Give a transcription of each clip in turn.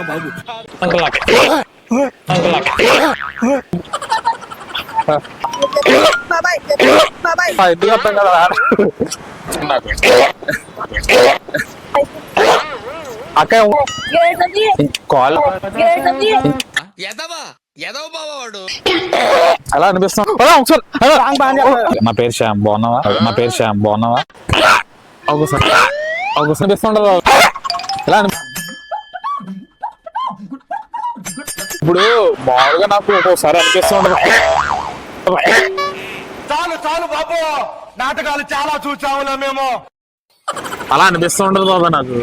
బాబు ఎందుకు అర్థం కదా అక్క కాల్ అలా అనిపిస్తుంది. నా పేరు శ్యామ్ బాగున్నావా? నా పేరు శ్యామ్ బాగున్నావా? ఒకసారి అనిపిస్తుండదు ఎలా ఇప్పుడు మామూలుగా నాకు ఒక్కోసారి అనిపిస్తుండదు. చాలు చాలు బాబు, నాటకాలు చాలా చూసాములే మేము. అలా అనిపిస్తుండదు బాబా నాకు.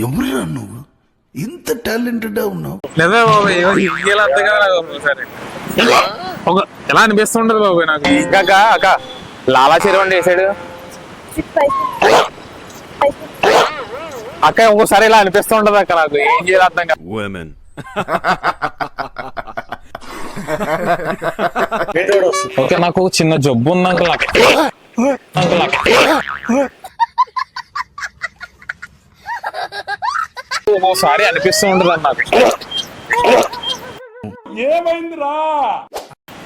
ఎవరురా నువ్వు ఇంత టాలెంటెడ్ ఉన్నావు? నిజమే బాబా, ఇంకేలా అంతే కదా నాకు ఒకసారి ఎలా అనిపిస్తుండదు బాబు నాకు. ఇంకా అక్క లాలా చెరువు వేసాడు అక్క, ఇంకోసారి ఇలా అనిపిస్తుండదు అక్క నాకు. ఏం చేయాలి అర్థం కాదు. ఓకే, నాకు చిన్న జబ్బు ఉంది అంకుల్. ఒక్కోసారి అనిపిస్తూ ఉంటది అన్న నాకు. ఏమైందిరా?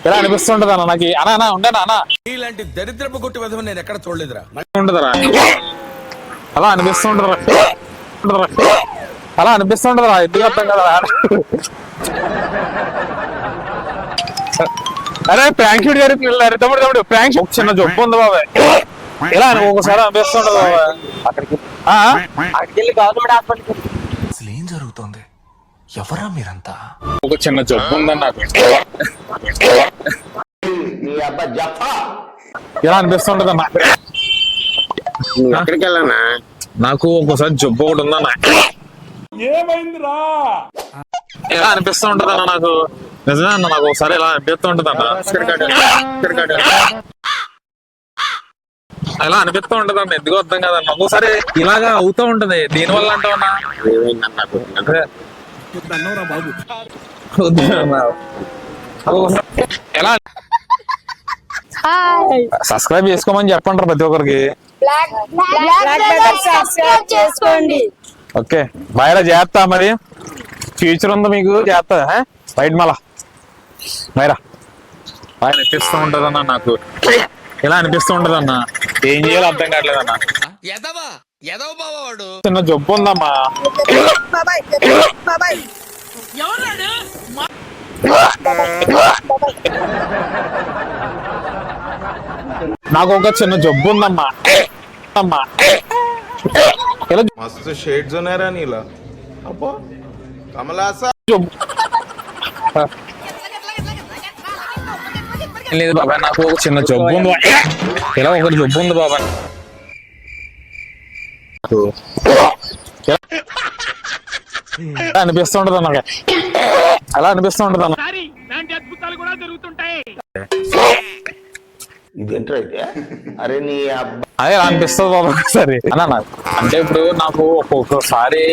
ఇలా అనిపిస్తుంటది అన్న నాకు. అన్నా ఉండనా అన్న, ఇలాంటి దరిద్రపు కొట్టి విధం నేను ఎక్కడ చూడలేదురా. ఉండదురా అలా అనిపిస్తుంటరా, అలా అనిపిస్తుంటరా. ఎందుకు అర్థం కదా. అరే ప్రాంక్ వీడియో జరుగుతుంది తమ్ముడు ప్రాంక్. చిన్న జబ్బు ఉంది బాబాయ్. ఇలా ఒకసారి అనిపిస్తుంటది బాబాయ్. అక్కడికి గవర్నమెంట్ హాస్పిటల్కి అసలు ఏం జరుగుతుంది? ఎవరా మీరంతా? ఒక చిన్న జబ్బు ఉందని నాకు. ఇలా అనిపిస్తుంటది అన్న. ఎక్కడికి వెళ్ళానా? నాకు ఒక్కోసారి జబ్బు ఒకటి ఉందన్న. ఏమైందిరా? ఎలా అనిపిస్తూ ఉంటది అన్న నాకు. నిజమే అన్న, నాకు ఒకసారి ఇలా అనిపిస్తూ ఉంటది అన్న. ఇలా అనిపిస్తూ ఉంటది అన్న, ఎందుకు అర్థం కదన్న. ఒక్కోసారి ఇలాగా అవుతూ ఉంటది. దీనివల్ల అంటావన్నా బాబు ఎలా సబ్స్క్రైబ్ చేసుకోమని చెప్పండి ప్రతి ఒక్కరికి. ఓకే బాయ్రా, చేస్తా మరి. ఫ్యూచర్ ఉందా మీకు? చేస్తా బయట మళ్ళా బైరా. బాగా అనిపిస్తూ ఉంటది అన్న నాకు. ఇలా అనిపిస్తూ ఉంటది అన్న, ఏం చేయాలో అర్థం కావట్లేదు అన్న. చిన్న జబ్బు ఉందమ్మా. నాకు ఒక చిన్న జబ్బు ఉందమ్మా. मस्त शेड्स ఉన్నాయరా నీలా. అబ్బో కమలాసా. లేదు బాబాయ్, నాకు ఒక చిన్న జబ్బు ఉంది. ఎలా ఒకటి జబ్బు ఉంది బాబాయ్. అనిపిస్తుంటది అన్న, అలా అనిపిస్తుంటది అన్న. ఇదేంట్రా అయితే? అరే నీ అదే అనిపిస్తుంది బాబా ఒకసారి అన్న. అంటే ఇప్పుడు నాకు ఒక్కొక్కసారి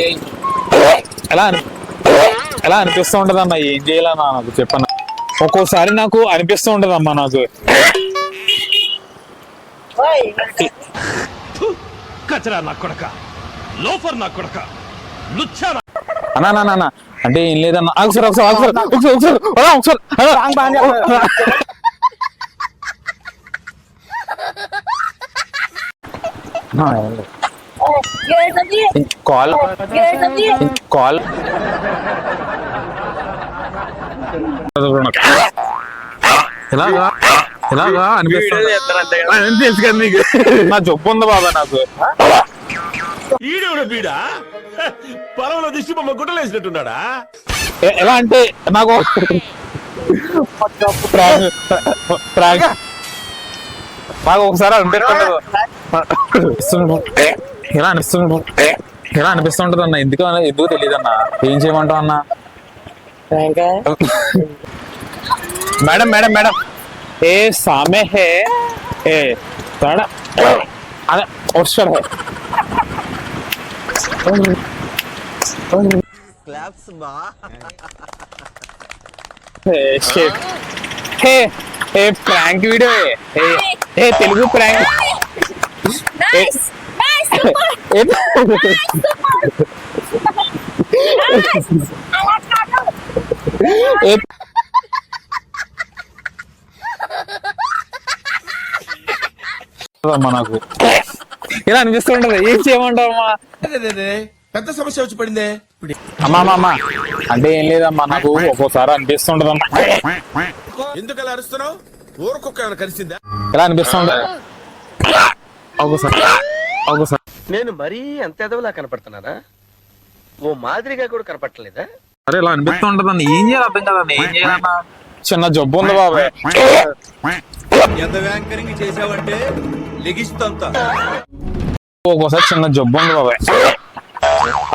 ఎలా అనిపిస్తూ ఉంటది అన్న. ఏం చేయాలన్నా నాకు చెప్పన్న. ఒక్కోసారి నాకు అనిపిస్తూ ఉంటది అమ్మా నాకు. కచరా నా కొడక, లోఫర్ నా కొడక, లుచ్చా. అన్నా అంటే ఏం లేదన్నా. ఒకసారి కాల్ ఇలాగా అనిపిస్తుంది. తెలుసు కదా నీకు, నా జబ్బు ఉంది బాబా నాకు. ఈడెవడ బీడా పొలంలో దిష్టి బొమ్మ గుడ్డలేసినట్టున్నాడా? ఎలా అంటే నాకు నాకు ఒకసారి అనిపిస్తుంటది. ఎలా అనిపిస్తుంటది అన్న. ఎందుకు తెలియదు అన్న. ఏం చేయమంటావు అన్న? మేడం మేడం మేడం ఏ సామే హే ఏ తోడా అదే వస్తాడు. క్లాప్స్ బా. Prank video, Telugu prank Nice! Nice! Super! అలా కాదు. అమ్మా నాకు ఇలా అనిపిస్తుంటది. ఏం చేయమంటావు అమ్మా? పెద్ద సమస్య వచ్చి పడిందే. అమ్మా అమ్మా అమ్మా అంటే ఏం లేదమ్మా, నాకు ఒక్కోసారి అనిపిస్తుంటదమ్మా. ఎందుకు అలా అరుస్తున్నావు? ఊరుకొక్క ఏమైనా కలిసిందా? ఇలా అనిపిస్తుంటది ఒక్కోసారి. నేను మరీ అంత ఎదవలా కనపడుతున్నానా? ఓ మాదిరిగా కూడా కనపడలేదా? అరే ఇలా అనిపిస్తుంటదన్న, ఏం చేయాలి అర్థం కదన్న. ఏం చేయాలన్నా, చిన్న జబ్బు ఉంది బాబాయ్. ఎంత వ్యాంకరింగ్ చేసావంటే లెగిస్తంతా. ఒక్కోసారి చిన్న జబ్బు ఉంది బాబాయ్.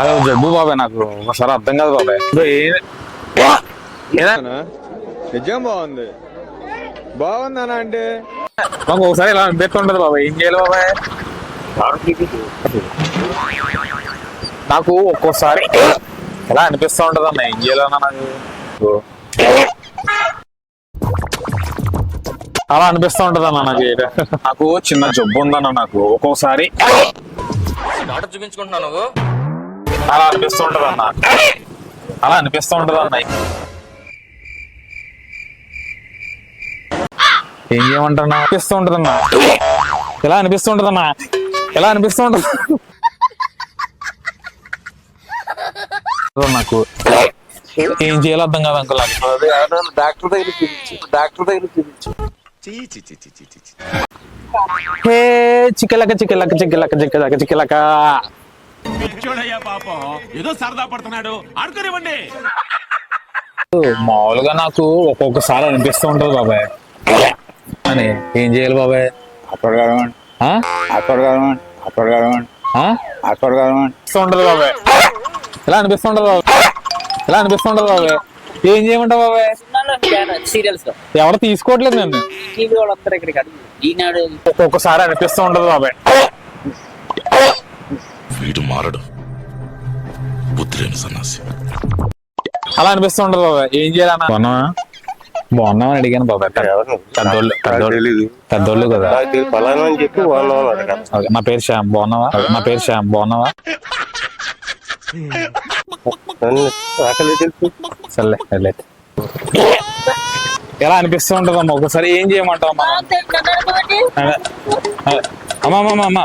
అదే జబ్బు బాబాయ్, నాకు ఒకసారి అర్థం కాదు బాబాయ్. నిజం బాగుంది. బాగుందనా అంటే నాకు ఒకసారి ఇలా అనిపిస్తుంటది బాబాయ్. ఏం చేయాలి బాబాయ్? నాకు ఒక్కోసారి ఎలా అనిపిస్తూ ఉంటది అన్న. ఏం చేయాలన్నా నాకు అలా అనిపిస్తూ ఉంటది అన్న. నాకు చిన్న జబ్బు ఉందన్న. నాకు ఒక్కోసారి చూపించుకుంటున్నావు నువ్వు. అలా అనిపిస్తూ ఉంటది అన్న. అలా అనిపిస్తూ ఉంటది అన్న. ఏం చేయమంటున్నా? అనిపిస్తూ ఉంటదన్నా. ఎలా అనిపిస్తూ ఉంటదన్నా? ఎలా అనిపిస్తూ ఉంటది నాకు. ఏం చేయాలో అర్థం కాదు అంకుల్. డాక్టర్ దగ్గర చూపించు. హే చిక్కలక చిక్కలక చిక్కలక చిక్కలక చిక్కలక. పిచ్చోడయ్యా పాపం, ఏదో సరదా పడుతున్నాడు, ఆడుకోనివ్వండి. మామూలుగా నాకు ఒక్కొక్కసారి అనిపిస్తూ ఉంటది బాబాయ్ అని. ఏం చేయాలి బాబాయ్? అనిపిస్తూ ఉంటది బాబాయ్. ఎలా అనిపిస్తుంటది బాబాయ్? ఎలా అనిపిస్తుంటది బాబాయ్? ఏం చేయమంటావు బాబాయ్? సీరియల్స్ లో ఎవరు తీసుకోవట్లేదు నన్ను. టీవీ వాళ్ళు వస్తారు ఇక్కడికి. అడిగి ఈనాడు ఒక్కొక్కసారి అనిపిస్తూ ఉంటది బాబాయ్. వీడు మారడు, బుద్ధిలేని సన్నాసి. అలా అనిపిస్తూ ఉంటది బాబాయ్. ఏం చేయాలన్నా? బాగున్నామని అడిగాను బాబాయ్. పెద్దోళ్ళు కదా. ఓకే, నా పేరు శ్యామ్. బాగున్నావా? సర్లే వెళ్ళే. ఎలా అనిపిస్తూ ఉంటదమ్మా ఒకసారి? ఏం చేయమంటావు అమ్మా? అమ్మా అమ్మా అమ్మా